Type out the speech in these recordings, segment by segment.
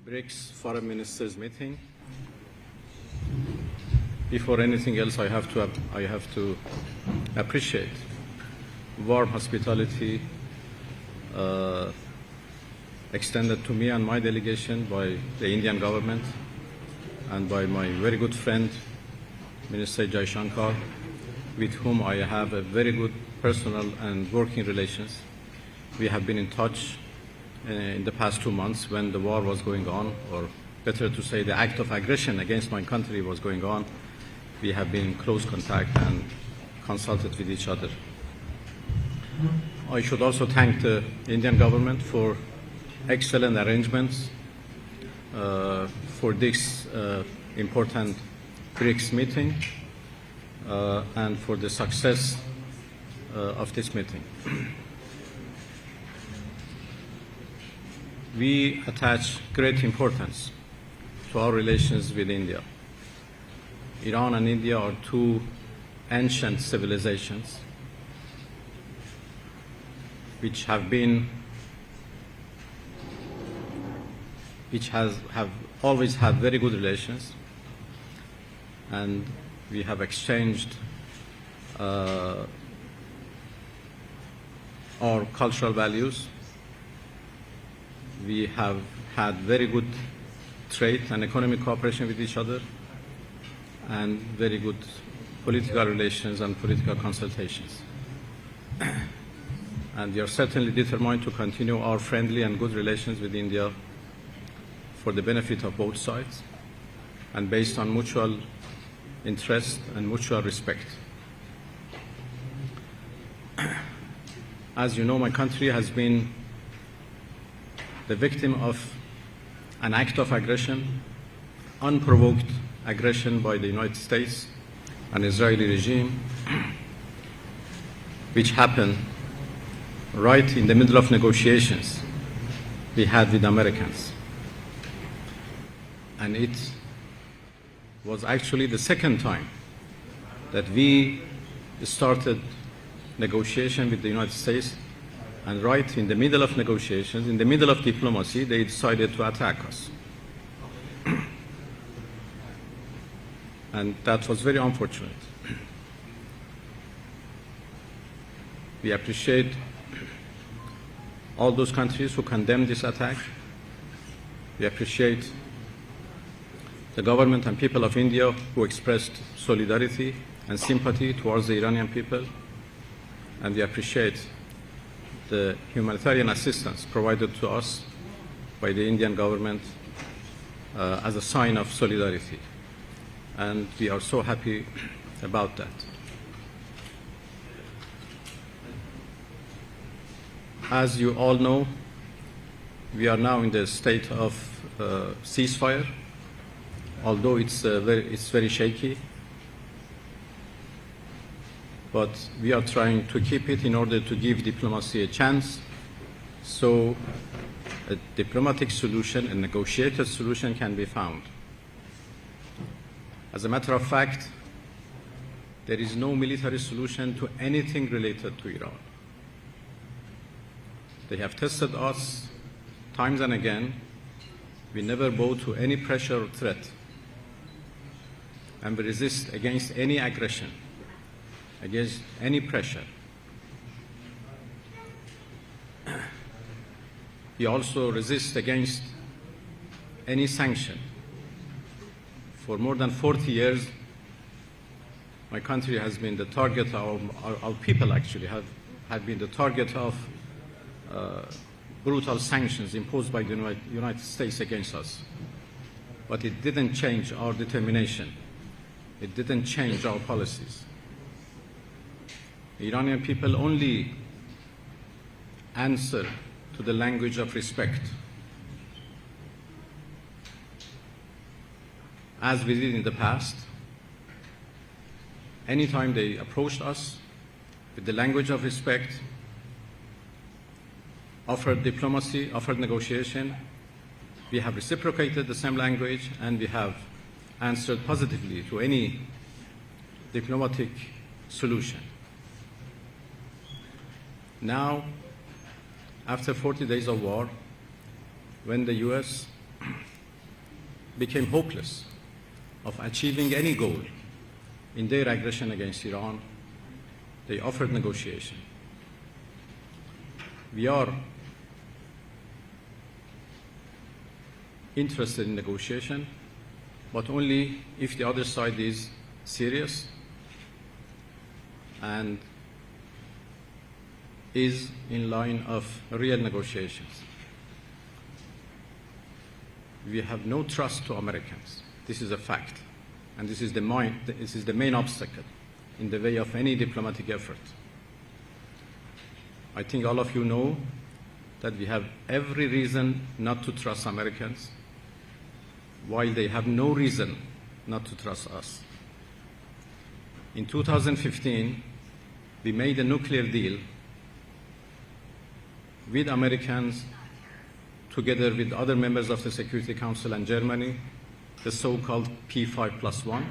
BRICS Foreign Ministers Meeting. Before anything else, I have to appreciate warm hospitality extended to me and my delegation by the Indian government and by my very good friend, Minister Jaishankar, with whom I have a very good personal and working relations. We have been in touch in the past 2 months when the war was going on, or better to say the act of aggression against my country was going on. We have been in close contact and consulted with each other. I should also thank the Indian government for excellent arrangements for this important BRICS meeting and for the success of this meeting. We attach great importance to our relations with India. Iran and India are two ancient civilizations which have always had very good relations, and we have exchanged our cultural values. We have had very good trade and economic cooperation with each other, and very good political relations and political consultations. And we are certainly determined to continue our friendly and good relations with India for the benefit of both sides and based on mutual interest and mutual respect. As you know, my country has been the victim of an act of aggression, unprovoked aggression by the United States and Israeli regime, which happened right in the middle of negotiations we had with Americans. And it was actually the second time that we started negotiation with the United States, and right in the middle of negotiations, in the middle of diplomacy, they decided to attack us. And that was very unfortunate. We appreciate all those countries who condemned this attack. We appreciate the government and people of India who expressed solidarity and sympathy towards the Iranian people. And we appreciate the humanitarian assistance provided to us by the Indian government as a sign of solidarity. And we are so happy about that. As you all know, we are now in the state of ceasefire, although it's very shaky. But we are trying to keep it in order to give diplomacy a chance, so a diplomatic solution, a negotiated solution can be found. As a matter of fact, there is no military solution to anything related to Iran. They have tested us times and again. We never bow to any pressure or threat, and we resist against any aggression, against any pressure. We also resist against any sanction. For more than 40 years, my country has been the target, our people actually have been the target of brutal sanctions imposed by the United States against us. But it didn't change our determination. It didn't change our policies. The Iranian people only answer to the language of respect, as we did in the past. Anytime they approached us with the language of respect, offered diplomacy, offered negotiation, we have reciprocated the same language, and we have answered positively to any diplomatic solution. Now, after 40 days of war, when the US became hopeless of achieving any goal in their aggression against Iran, they offered negotiation. We are interested in negotiation, but only if the other side is serious and is in line of real negotiations. We have no trust to Americans. This is a fact, and this is the main obstacle in the way of any diplomatic effort. I think all of you know that we have every reason not to trust Americans, while they have no reason not to trust us. In 2015, we made a nuclear deal with Americans, together with other members of the Security Council and Germany, the so-called P5+1.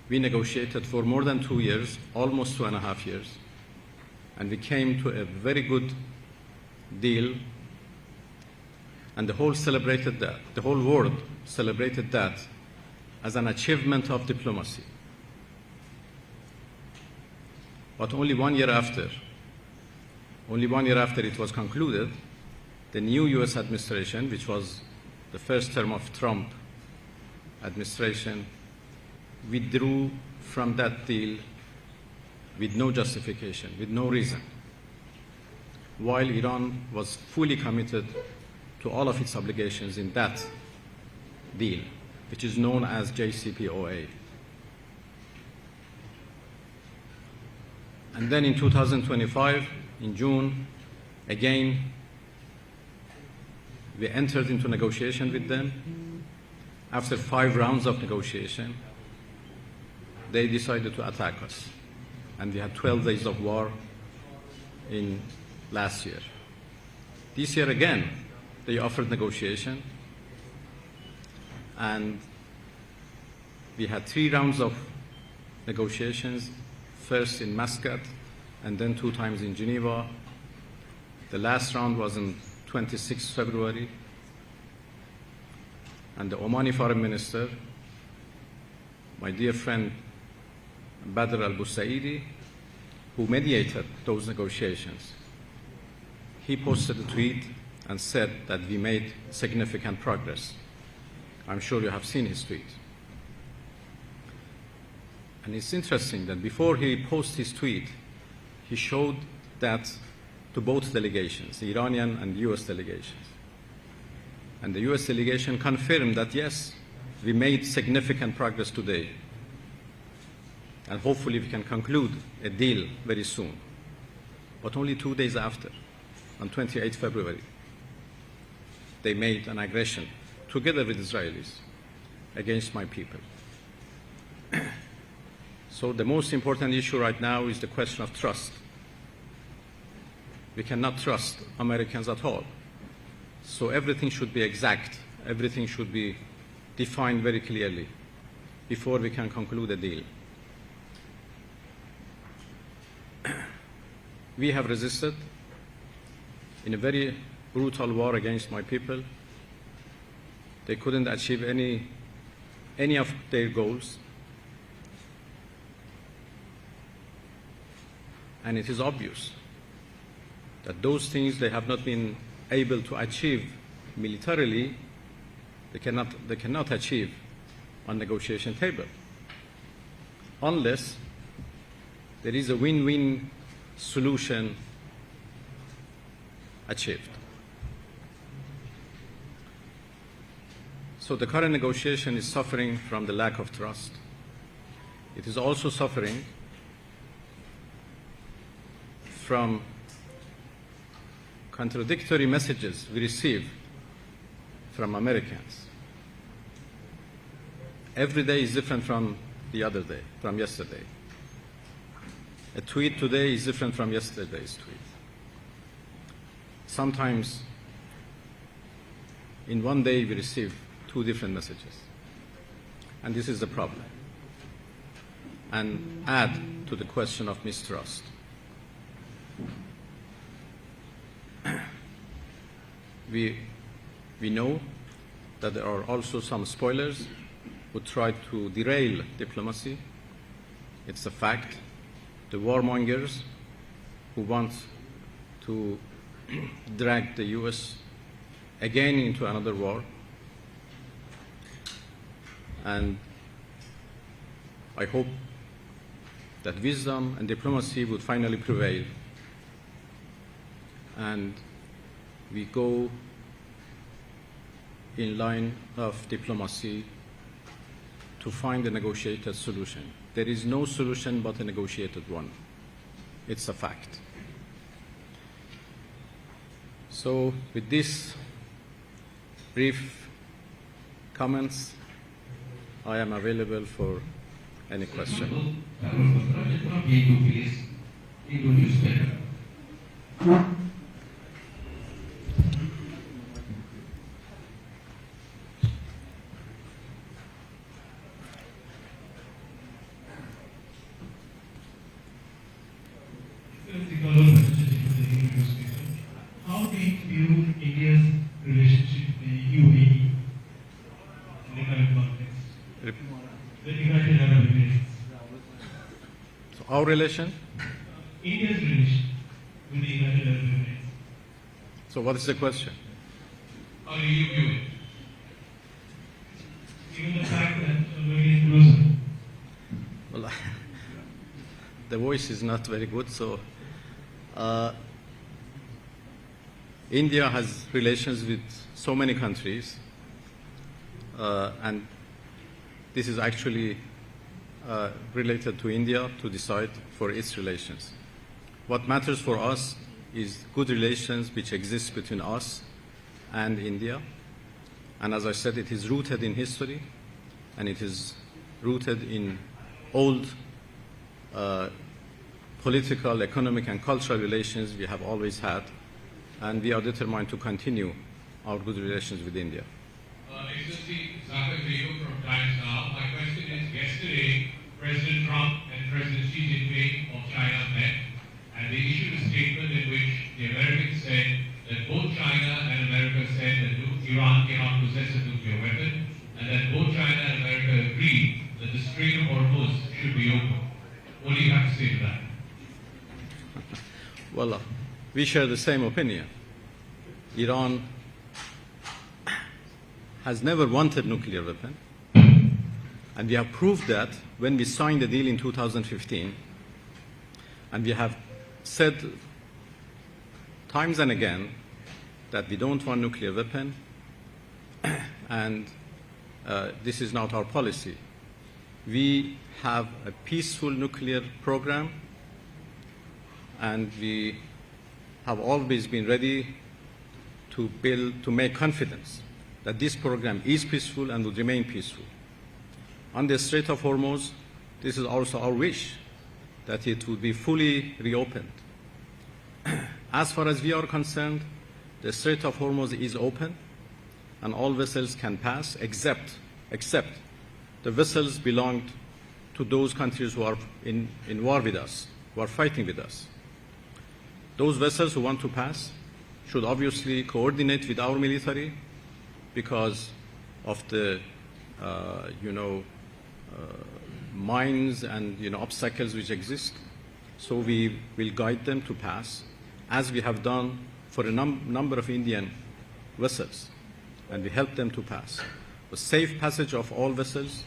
We negotiated for more than 2 years, almost 2.5 years, and we came to a very good deal, and the whole world celebrated that as an achievement of diplomacy. But only 1 year after it was concluded, the new US administration, which was the first term of Trump administration, withdrew from that deal with no justification, with no reason, while Iran was fully committed to all of its obligations in that deal, which is known as JCPOA. And then in 2025, in June, again, we entered into negotiation with them. After 5 rounds of negotiation, they decided to attack us. And we had 12 days of war in last year. This year again, they offered negotiation. And we had 3 rounds of negotiations, first in Muscat, and then 2 times in Geneva. The last round was on 26 February, and the Omani Foreign Minister, my dear friend Badr al-Busaidi, who mediated those negotiations, he posted a tweet and said that we made significant progress. I'm sure you have seen his tweet. And it's interesting that before he posted his tweet, he showed that to both delegations, the Iranian and US delegations. And the US delegation confirmed that, yes, we made significant progress today. And hopefully we can conclude a deal very soon. But only 2 days after, on 28 February, they made an aggression, together with Israelis, against my people. So the most important issue right now is the question of trust. We cannot trust Americans at all. So everything should be exact. Everything should be defined very clearly before we can conclude a deal. We have resisted in a very brutal war against my people. They couldn't achieve any of their goals. And it is obvious that those things they have not been able to achieve militarily, they cannot achieve on negotiation table, unless there is a win-win solution achieved. So the current negotiation is suffering from the lack of trust. It is also suffering from contradictory messages we receive from Americans. Every day is different from the other day, from yesterday. A tweet today is different from yesterday's tweet. Sometimes in one day we receive 2 different messages. And this is the problem. And add to the question of mistrust. We know that there are also some spoilers who try to derail diplomacy. It's a fact. The warmongers who want to drag the US again into another war. And I hope that wisdom and diplomacy would finally prevail, and we go in line of diplomacy to find a negotiated solution. There is no solution but a negotiated one. It's a fact. So with these brief comments, I am available for any question. How do you view India's relationship with the UAE in the current context? The United Arab Emirates. So our relation? India's relation with the United Arab Emirates. So what is the question? How do you view it? Given the fact that very closer. Well, the voice is not very good, so India has relations with so many countries, and this is actually related to India to decide for its relations. What matters for us is good relations which exist between us and India, and as I said, it is rooted in history, and it is rooted in old political, economic, and cultural relations we have always had, and we are determined to continue our good relations with India. Excellency, Zafar Bego from Times Now. My question is, yesterday, President Trump and President Xi Jinping of China met, and they issued a statement in which the Americans said that both China and America said that Iran cannot possess a nuclear weapon, and that both China and America agreed that the Strait of Hormuz should be open. What do you have to say to that? Well, we share the same opinion. Iran has never wanted nuclear weapon, and we have proved that when we signed the deal in 2015, and we have said times and again that we don't want nuclear weapon, and this is not our policy. We have a peaceful nuclear program, and we have always been ready to make confidence that this program is peaceful and will remain peaceful. On the Strait of Hormuz, this is also our wish, that it would be fully reopened. As far as we are concerned, the Strait of Hormuz is open, and all vessels can pass, except the vessels belonged to those countries who are in war with us, who are fighting with us. Those vessels who want to pass should obviously coordinate with our military because of the, mines and, obstacles which exist. So we will guide them to pass, as we have done for a number of Indian vessels, and we help them to pass. The safe passage of all vessels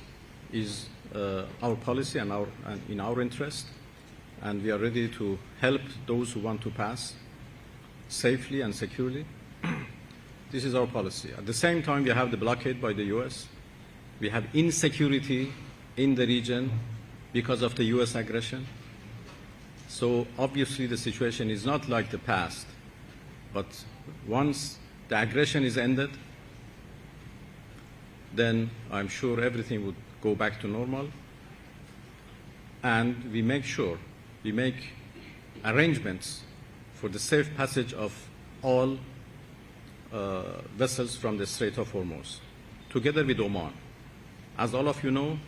is our policy and in our interest, and we are ready to help those who want to pass safely and securely. This is our policy. At the same time, we have the blockade by the US. We have insecurity in the region because of the US aggression. So obviously the situation is not like the past, but once the aggression is ended, then I'm sure everything would go back to normal, and we make arrangements for the safe passage of all vessels from the Strait of Hormuz, together with Oman. As all of you know,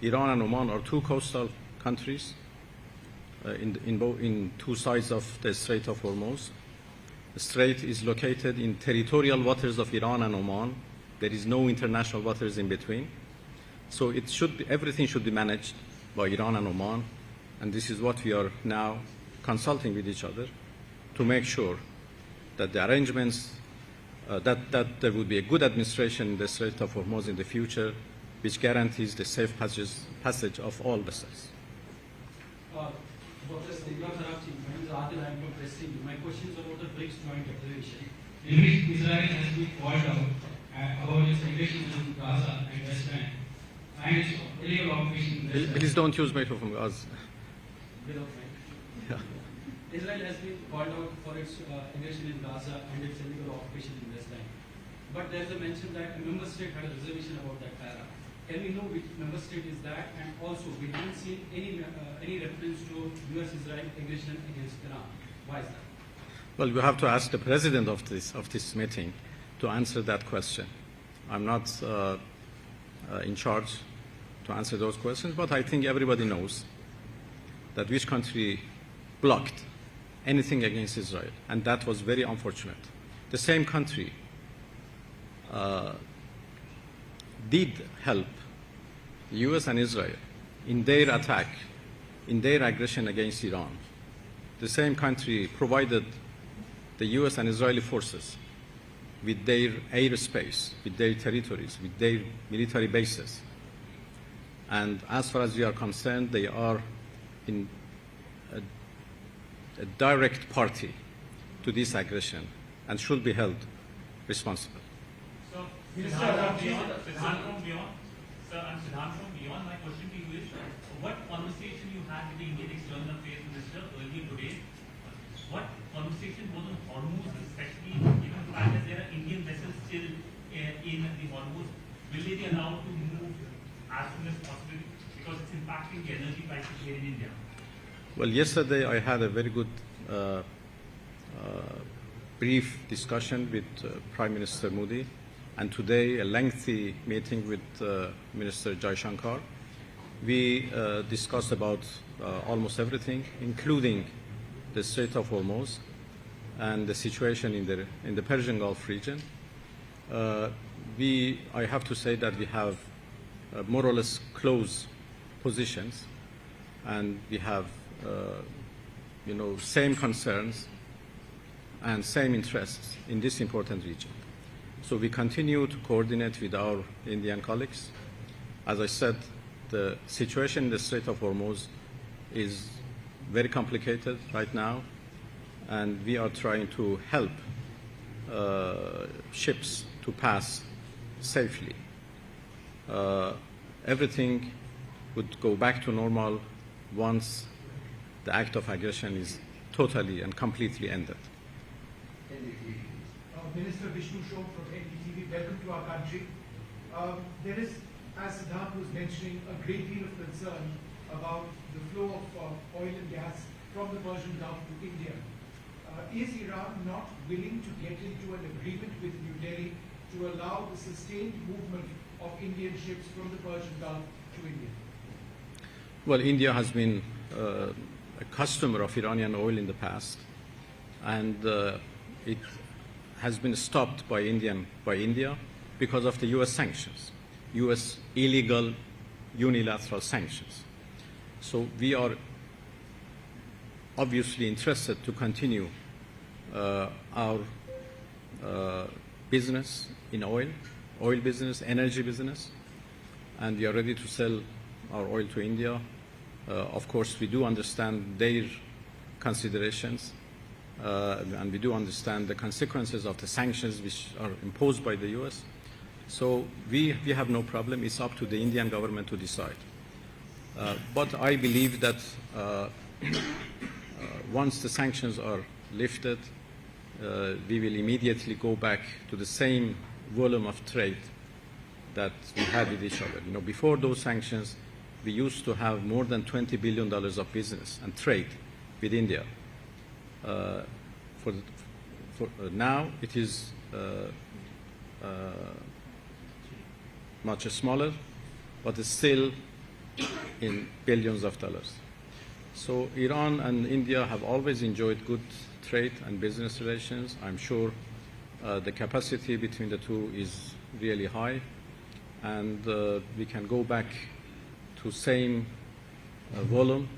Iran and Oman are two coastal countries in two sides of the Strait of Hormuz. The strait is located in territorial waters of Iran and Oman, There is no international waters in between. So it should be, everything should be managed by Iran and Oman, and this is what we are now consulting with each other to make sure that the arrangements, that there would be a good administration in the Strait of Hormuz in the future, which guarantees the safe passage of all vessels. Araghchi, my name is Adil, I am from Pressing. My question is about the BRICS joint declaration. In which Israel has been called out about its aggression in Gaza and West Bank and its illegal occupation in West Bank. Please don't use microphone, guys. Without Yeah. Israel has been called out for its aggression in Gaza and its illegal occupation in West Bank. But there is a mention that a member state had a reservation about that para. Can we know which member state is that? And also, we haven't seen any reference to U.S.-Israel aggression against Iran. Why is that? Well, you have to ask the president of this meeting to answer that question. I'm not in charge to answer those questions, but I think everybody knows that which country blocked anything against Israel, and that was very unfortunate. The same country did help the U.S. and Israel in their attack, in their aggression against Iran. The same country provided the U.S. and Israeli forces with their airspace, with their territories, with their military bases. And as far as we are concerned, they are in a direct party to this aggression and should be held responsible. So, Siddhan from beyond. Sir, I'm Siddhan from beyond. My question to you is, what conversation you had with the Indian External Affairs Minister earlier today? What conversation was on Hormuz, especially given the fact that there are Indian vessels still in the Hormuz? Will they be allowed to move as soon as possible because it's impacting the energy prices here in India? Well, yesterday I had a very good brief discussion with Prime Minister Modi, and today a lengthy meeting with Minister Jaishankar. We discussed about almost everything, including the Strait of Hormuz and the situation in the Persian Gulf region. I have to say that we have more or less close positions, and we have same concerns and same interests in this important region. So we continue to coordinate with our Indian colleagues. As I said, the situation in the Strait of Hormuz is very complicated right now, and we are trying to help ships to pass safely. Everything would go back to normal once the act of aggression is totally and completely ended. Minister Vishnu Shom from NDTV, welcome to our country. There is, as Siddharth was mentioning, a great deal of concern about the flow of oil and gas from the Persian Gulf to India. Is Iran not willing to get into an agreement with New Delhi to allow the sustained movement of Indian ships from the Persian Gulf to India? Well, India has been a customer of Iranian oil in the past, and it has been stopped by India because of the U.S. sanctions, U.S. illegal unilateral sanctions. So we are obviously interested to continue our business in oil business, energy business, and we are ready to sell our oil to India. Of course, we do understand their considerations, and we do understand the consequences of the sanctions which are imposed by the U.S. So we have no problem. It's up to the Indian government to decide. But I believe that once the sanctions are lifted, we will immediately go back to the same volume of trade that we had with each other. Before those sanctions, we used to have more than $20 billion of business and trade with India. Now it is much smaller, but it's still in billions of dollars. So Iran and India have always enjoyed good trade and business relations. I'm sure The capacity between the two is really high, and we can go back to same volume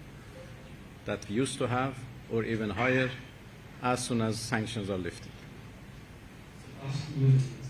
that we used to have, or even higher, as soon as sanctions are lifted. Ask with